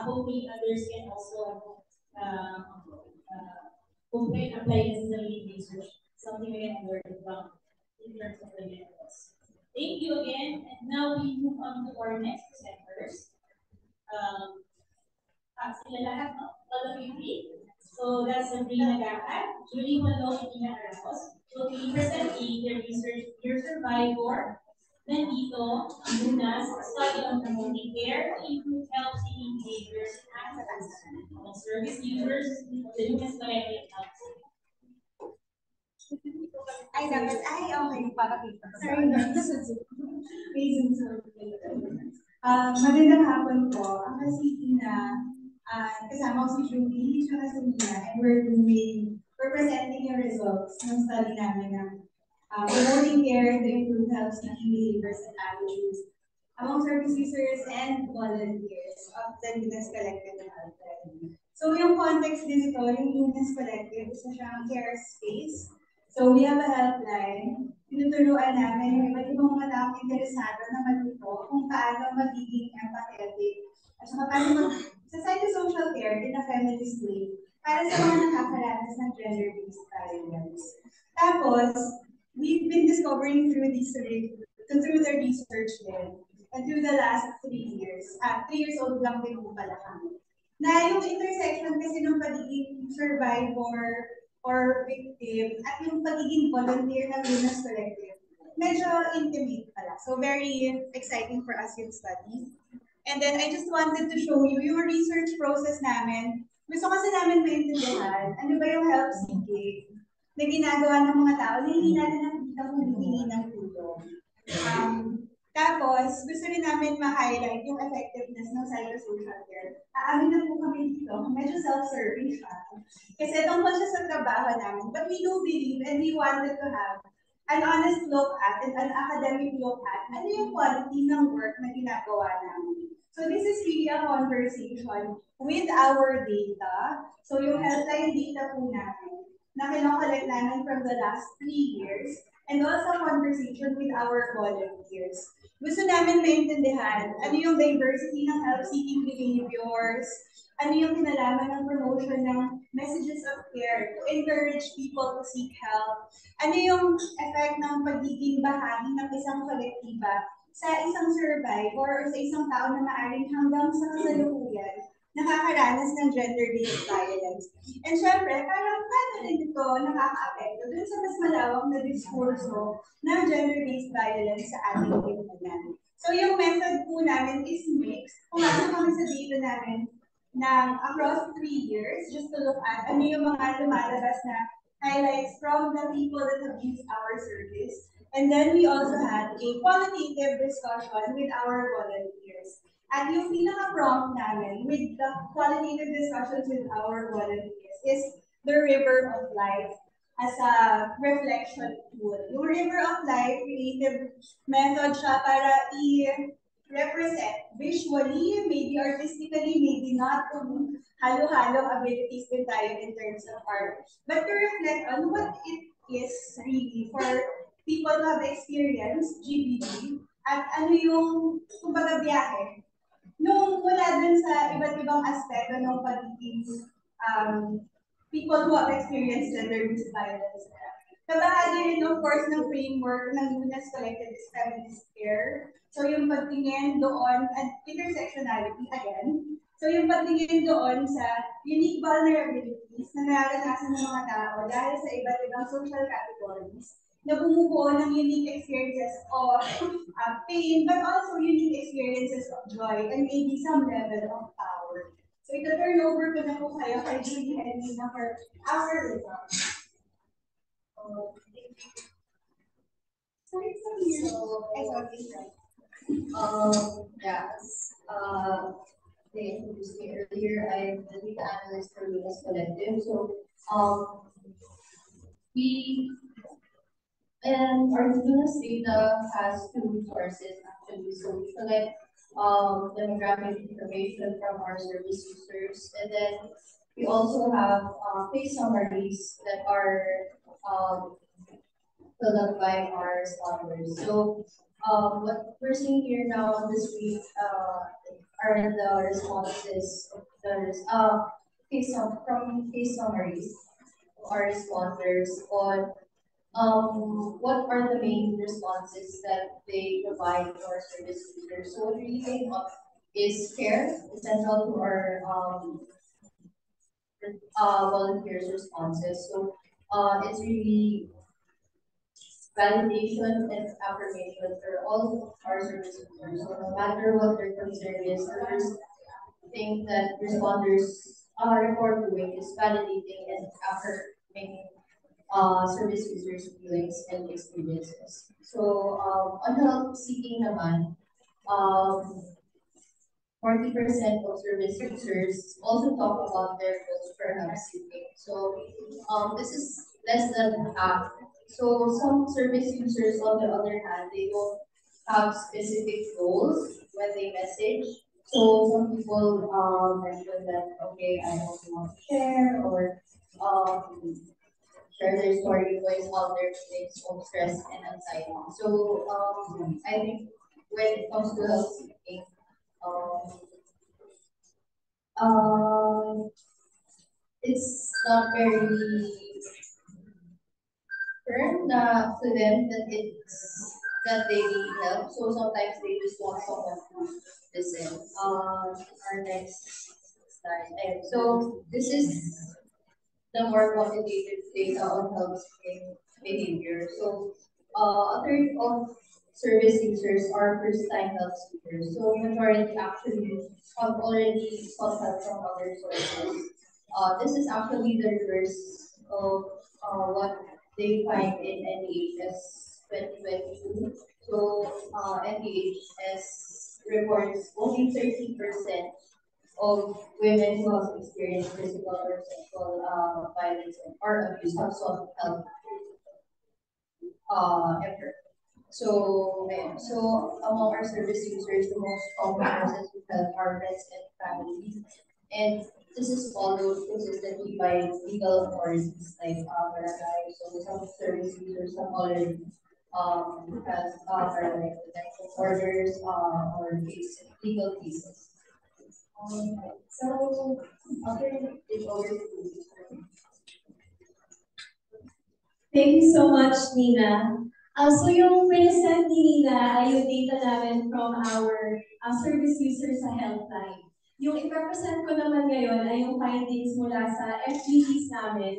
hoping others can also apply necessarily in research, something we can learn from in terms of the methods. Thank you again, and now we move on to our next presenters. Sila lahat, no? All of you three. So that's Sabrina Gacad, Jolo, and Araos. So we presenting their research, your survivor, Nandito Ang Lunas, study on promoting care to improve health-seeking behaviors and access among service users of the Lunas Collective Helpline. Okay, para dito. Sorry, magandang hapon po. Ang kasiti na kasama ko si Julie, siya kasi and we're presenting yung results ng study namin ng promoting care to improve health-seeking behaviors and attitudes among service users and volunteers of the Lunas Collective Helpline. So yung context din ito, yung Lunas Collective, isa siyang care space. So we have a helpline, tinuturuan namin yung iba't ibang mga taong interesado na matuto kung paano magiging empathetic at saka paano sa psychosocial care in a feminist way para sa mga nakakaranas ng gender-based violence. Tapos, we've been discovering through the research din, and through the last 3 years, 3 years old lang din po pala kami, na yung intersection kasi ng pagiging survivor or victim at yung pagiging volunteer ng Lunas Collective, medyo intimate pala. So very exciting for us yung study. And then I just wanted to show you yung research process namin. Gusto kasi namin maintindihan ano ba yung help seeking na ginagawa ng mga tao na hindi natin nakikita kung humingi ng tulong. Tapos, gusto rin namin ma-highlight yung effectiveness ng psychosocial care. Aamin na po kami dito, medyo self-serving siya. Kasi tungkol siya sa trabaho namin. But we do believe and we wanted to have an honest look at and an academic look at ano yung quality ng work na ginagawa namin. So this is really a conversation with our data. So yung helpline data po namin na kinokollect namin from the last 3 years and also conversation with our volunteers. Gusto namin maintindihan ano yung diversity ng health-seeking behaviors, ano yung kinalaman ng promotion ng messages of care to encourage people to seek help, ano yung effect ng pagiging bahagi ng isang kolektiba sa isang survivor or sa isang tao na maaaring hanggang sa kasalukuyan nakakaranas ng gender-based violence. And syempre, parang paano rin ito nakaka-apekto dun sa mas malawak na diskurso ng gender-based violence sa ating lipunan. So yung method po namin is mixed. Kung ano kami sa data namin ng across 3 years, just to look at ano yung mga lumalabas na highlights from the people that have used our service. And then we also had a qualitative discussion with our volunteers. At yung pinaka-prompt namin with the qualitative discussions with our volunteers is the River of Life as a reflection tool. Yung River of Life creative method siya para i-represent visually, maybe artistically, maybe not, kung halo-halong abilities din tayo in terms of art. But to reflect on what it is really for people who have experienced GBV at ano yung, kumbaga, biyahe nung mula dun sa iba't ibang aspekto ng pagiging people who have experienced gender-based violence. Kabahagi rin, of course, ng framework ng Lunas Collective Feminist Care. So yung pagtingin doon, at intersectionality again. So yung pagtingin doon sa unique vulnerabilities na naranasan ng mga tao dahil sa iba't ibang social categories na bumubuo ng unique experiences of pain, but also unique experiences of joy and maybe some level of power. So ito turn over ko na po kayo kay Julie and Nina for our results. They introduced me earlier. I'm the data analyst for Lunas Collective. So our Lunas data has 2 sources actually. So we collect demographic information from our service users, and then we also have case summaries that are filled out by our scholars. So what we're seeing here now on the street are the responses of case summaries of our responders on what are the main responses that they provide to our service users. So what really came up is care, essential to our volunteers' responses. So it's really validation and affirmation for all our service users. So no matter what their concern is, the first thing that responders report doing is validating and affirming service users' feelings and experiences. So on help seeking naman, 40% of service users also talk about their goals for help seeking. So this is less than half. So some service users, on the other hand, they don't have specific goals when they message. So some people mention that, okay, I also want to share or share their story, voice out their feelings of stress and anxiety. So I think when it comes to health seeking, um, it's not very firm to them that that they need help. So sometimes they just want someone to listen. Our next slide. So this is the more quantitative data on health seeking behavior. So a third of service users are first-time health seekers. So majority actually have already sought help from other sources. This is actually the reverse of what they find in NEHS 2022. So NEHS reports only 30% of women who have experienced physical or sexual violence or abuse have sought help ever. So, so among our service users, the most common sources of help are friends and family. And this is followed consistently by legal authorities like barangay. So some service users have already has are like protection orders or legal cases. So I'll turn it over to you. Thank you so much, Nina. So yung present ni Nina ay yung data namin from our service users sa Helpline. Yung ipapresent ko naman ngayon ay yung findings mula sa FGDs namin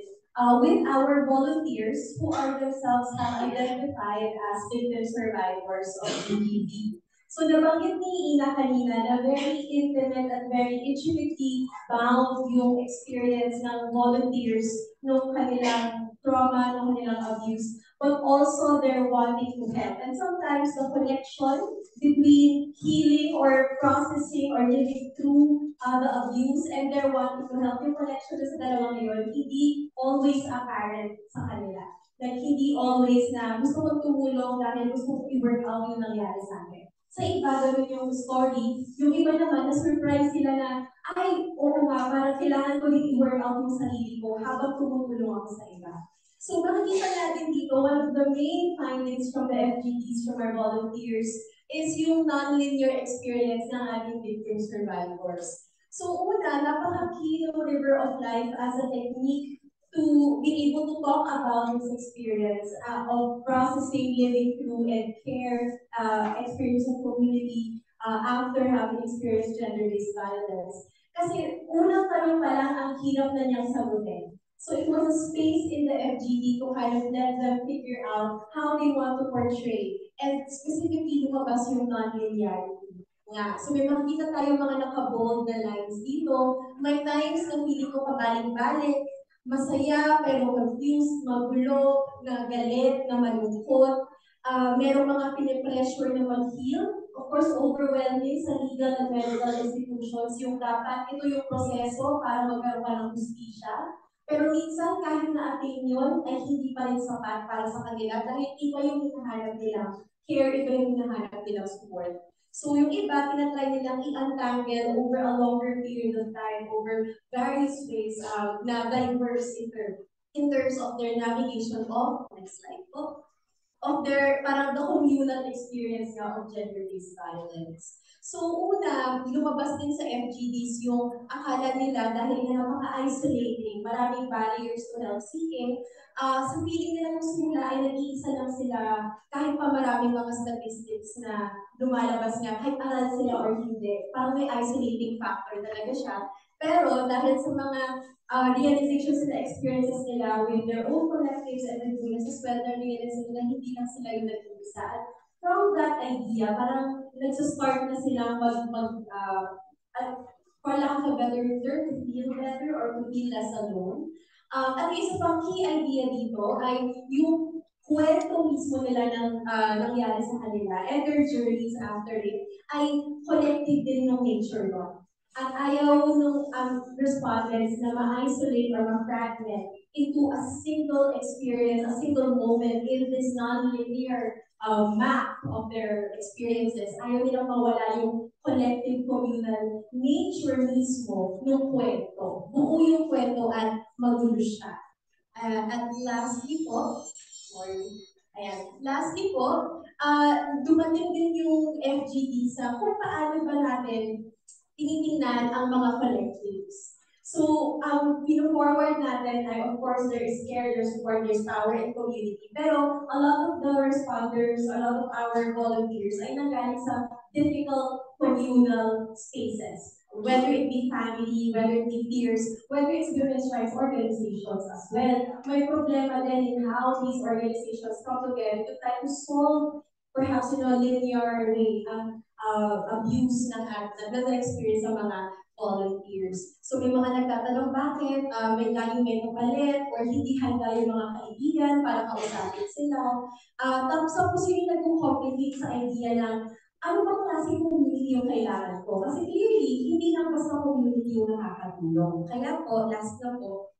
with our volunteers who are themselves have identified as victim survivors of BPD. So nabanggit ni Ina kanina na very intimate at very intimately bound yung experience ng volunteers nung kanilang trauma, nung kanilang abuse, but also they're wanting to help. And sometimes the connection between healing or processing or living through the abuse and their wanting to help, yung connection sa dalawang yun, hindi always apparent sa kanila. Like, hindi always na gusto kong tumulong dahil gusto kong i-work out yung nangyari sa akin. Sa iba, ganun yung story. Yung iba naman, na-surprise sila na, ay, oo nga, parang kailangan ko din i-work out yung sarili ko habang tumutulong ako sa iba. So makikita natin dito, one of the main findings from the FGDs, from our volunteers, is yung non-linear experience ng ating victim survivors. So una, napaka-key ng River of Life as a technique to be able to talk about this experience of processing, living through, and care experience of community after having experienced gender-based violence. Kasi unang tanong pa lang ang hirap na niyang sagutin. So it was a space in the FGD to kind of let them figure out how they want to portray. And specifically, lumabas yung non-linearity. Nga. So may makikita tayo mga naka-bold na lines dito. May times na feeling ko pabalik-balik, masaya pero confused, magulo, na galit, na malungkot. Merong mga pinipressure na mag-heal. Of course, overwhelming sa legal and medical institutions yung dapat ito yung proseso para magkaroon ka ng hustisya. Pero minsan, kahit na-attain yun, ay hindi pa rin sapat para sa kanila dahil iba yung hinahanap nilang care, iba yung hinahanap nilang support. So yung iba, tinatry nilang i-untangle over a longer period of time, over various ways na diverse in terms of their navigation of, next slide po, of their, parang the communal experience nga of gender-based violence. So una, lumabas din sa FGDs yung akala nila dahil nga napaka-isolating, maraming barriers to help seeking, sa feeling nila nung simula ay nag-iisa lang sila kahit pa maraming mga statistics na lumalabas nga, kahit aral sila or hindi, parang may isolating factor talaga siya. Pero dahil sa mga realizations and experiences nila with their own collectives and with Lunas as well, na-realize nila na hindi lang sila yung nag-iisa. From that idea, parang nagsa-start na silang for lack of a better term, to feel better or to feel less alone. At isa pang key idea dito ay yung kwento mismo nila ng nangyari sa kanila and their journeys after it ay collective din ng nature no. At ayaw ng respondents na ma-isolate or ma-fragment into a single experience, a single moment in this non-linear map of their experiences. Ayaw nilang mawala yung collective communal nature mismo ng kwento. Buo yung kwento at magulo siya. At lastly po, dumating din yung FGD sa kung paano ba natin tinitingnan ang mga collectives. So, pino-forward natin ay, of course, there is care, there's support, there's power, and community. Pero, a lot of the responders, a lot of our volunteers ay nanggaling sa difficult communal spaces. Whether it be family, whether it be peers, whether it's women's rights organizations as well. May problema din in how these organizations come together to try to solve, perhaps in a linear way, abuse na na-experience sa mga volunteers. So may mga nagtatanong bakit may laging may kapalit or hindi handa yung mga kaibigan para kausapin sila. Tapos yung nag-complicate sa idea ng ano bang klaseng community yung kailangan ko? Kasi clearly, hindi lang basta community yung nakakatulong. Kaya po, last na po,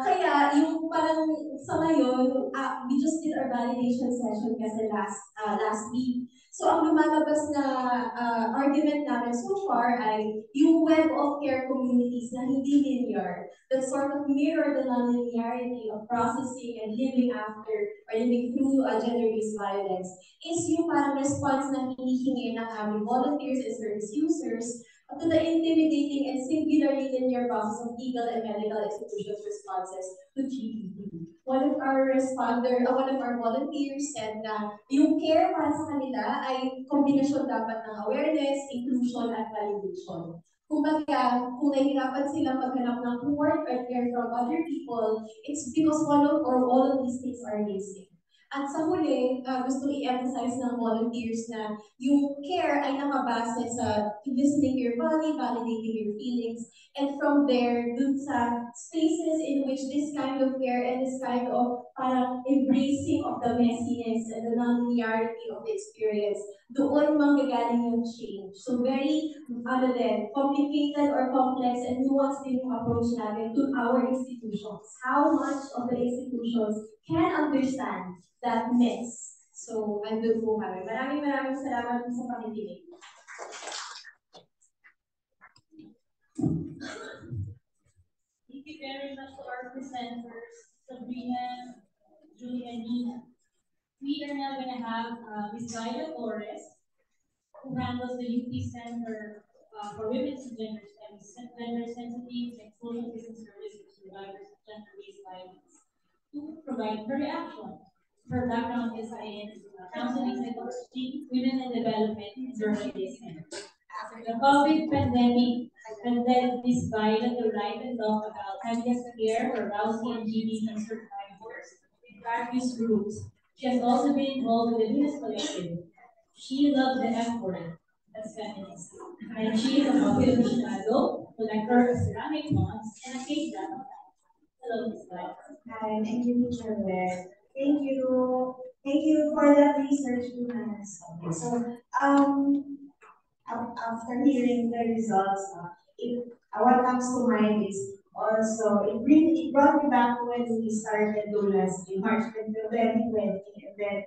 kaya yung parang sa ngayon, we just did our validation session kasi last week. So ang lumalabas na argument namin so far ay yung web of care communities na hindi linear, that sort of mirror the non-linearity of processing and living after or living through gender-based violence is yung parang response na hinihingi ng aming volunteers and service users to the intimidating and singularly linear process of legal and medical institutions' responses to GBV. One of our volunteers said na yung care para sa kanila ay kombinasyon dapat ng awareness, inclusion, at validation. Kumbaga, kung nahihirapan silang maghanap ng support or care from other people, it's because one of or all of these things are missing. At sa huli, gusto i-emphasize ng volunteers na yung care ay nakabase sa listening to your body, validating your feelings, and from there, dun sa spaces in which this kind of care and this kind of parang embracing of the messiness and the non-linearity of the experience, doon manggagaling yung change. So very, complicated or complex and nuanced din yung approach natin to our institutions. How much of the institutions can understand that mess. So, andun po kami. Maraming salamat sa pakikinig. Thank you very much to our presenters, Sabrina, Julie, and Nina. We are now going to have Ms. Viola Torres, who handles the UP Center for Women's and Gender Studies, Gender Sensitive and Social Business Services to Survivors of Gender-Based Violence, to provide her reaction. Her background is in counseling, psychology, women and development, and journalism. The COVID pandemic led Ms. Viola to write and talk about happiness care for Rousey and GBV survivors in various groups. She has also been involved with the Lunas Collective. She loves the F word, that's feminist. And she is a popular aficionado, collector of ceramic pots, and a cake demo. Hello, Ms. Viola. Hi, thank you, Teacher Beth. Thank you for that research, Lunas. Okay, so, after hearing the results, what comes to mind is also, it brought me back to when we started Lunas in March 2020, and then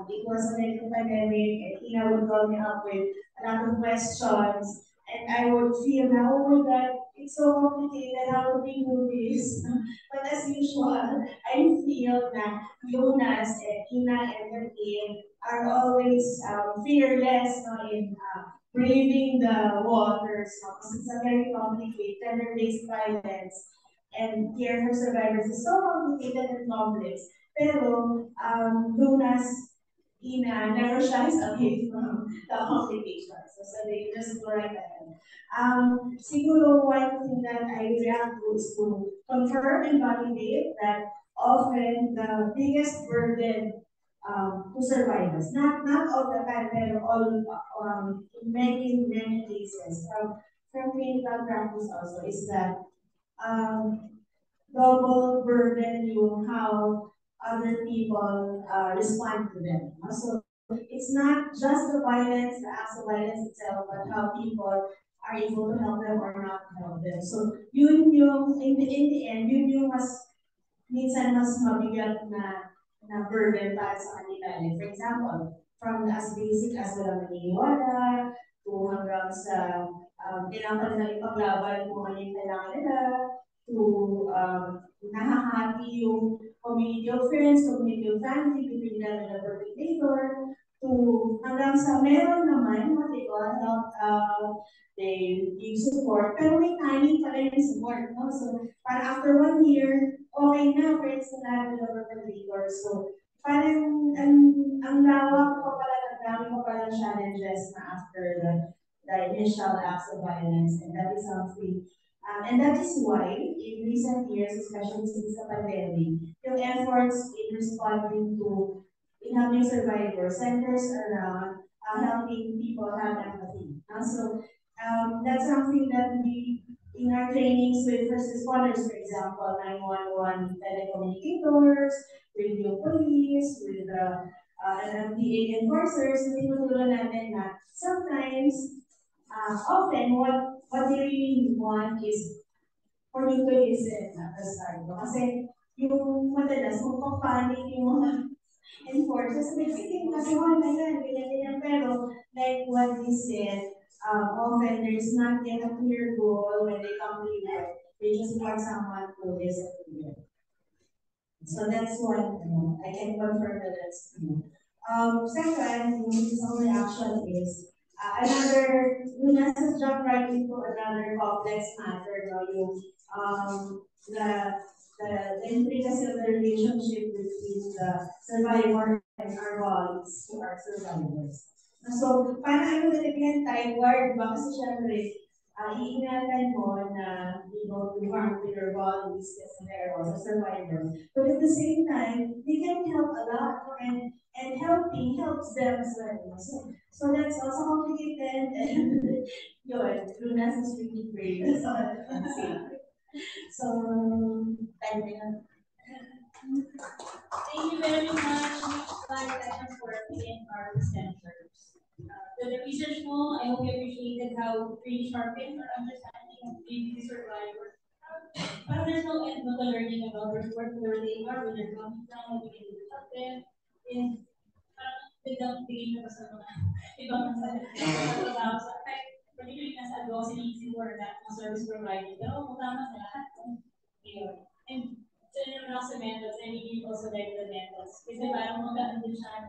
it was already the pandemic, and Ina would call me up with a lot of questions, and I would feel now that it's so complicated how do we do this. But as usual, I feel that Lunas and Ina and her team are always fearless in braving the waters, because it's a very complicated, gender-based violence, and care for survivors is so complicated and complex. Pero Lunas, Ina never shies away from the complications. So they just go right ahead. Siguro one thing that I react to is to confirm and validate that often the biggest burden to survivors, not all the time, but all in many cases from clinical practice also is that double burden you how other people respond to them. So it's not just the violence, the acts of violence itself, but how people are able to help them or not help them. So yun yung, in the end, yun yung minsan mas mabigat na burden para sa kanila. Like, for example, from as basic as walang naniniwala, to hanggang sa kailangan nila ipaglaban kung ano yung kailangan nila, to nahahati yung community of friends, community of family, between them and the perpetrator, to hanggang sa meron naman what they all help out, they give support, pero may timing pa rin yung support, no? So, para after 1 year, okay na, friends na namin the perpetrator. So, parang ang lawak pa pala, ang dami pa pala challenges na after the initial acts of violence, and that is something. And that is why, in recent years, especially since the pandemic, yung efforts in responding to in helping survivors centers around helping people have empathy. So that's something that we, in our trainings with first responders, for example, 911 telecommunicators, radio police, with MDA enforcers, tinutulungan natin na sometimes, often, what they really want is for you to listen at the start. Kasi yung madalas, magpapanik yung mga enforcers. Sige, nasuhan na yan, ganyan. Pero, like what they said, often there's not yet a clear goal when they come to you. They just want someone to listen to them. So that's one, I can confirm that that's true. Second, yung isang reaction is, another, Lunas has jumped right into another complex matter, no? Yung, the intricacy of the relationship between the survivor and our bodies to our survivors. So, parang ano nilagyan time word, ba? Kasi syempre, iingatan mo na you don't do harm to your bodies kasi they're also survivors. But at the same time, they can help a lot, and helping helps them as well. So that's also complicated, and yun, Lunas is really great. That's all I can say. So, time na. Thank you very much, Viola, for being our presenters. With the research mo, I hope you appreciated how really sharpened our understanding of being survivors. But there's no end to learning about where they are, where they're coming from, what we can do to help them. And biglang tingin na sa mga ibang trabaho sa particularly nasa advocacy or na service provider. Pero tama sa lahat. And so yun lang sa methods, I mean also like the methods. Kasi parang magkaan din siya,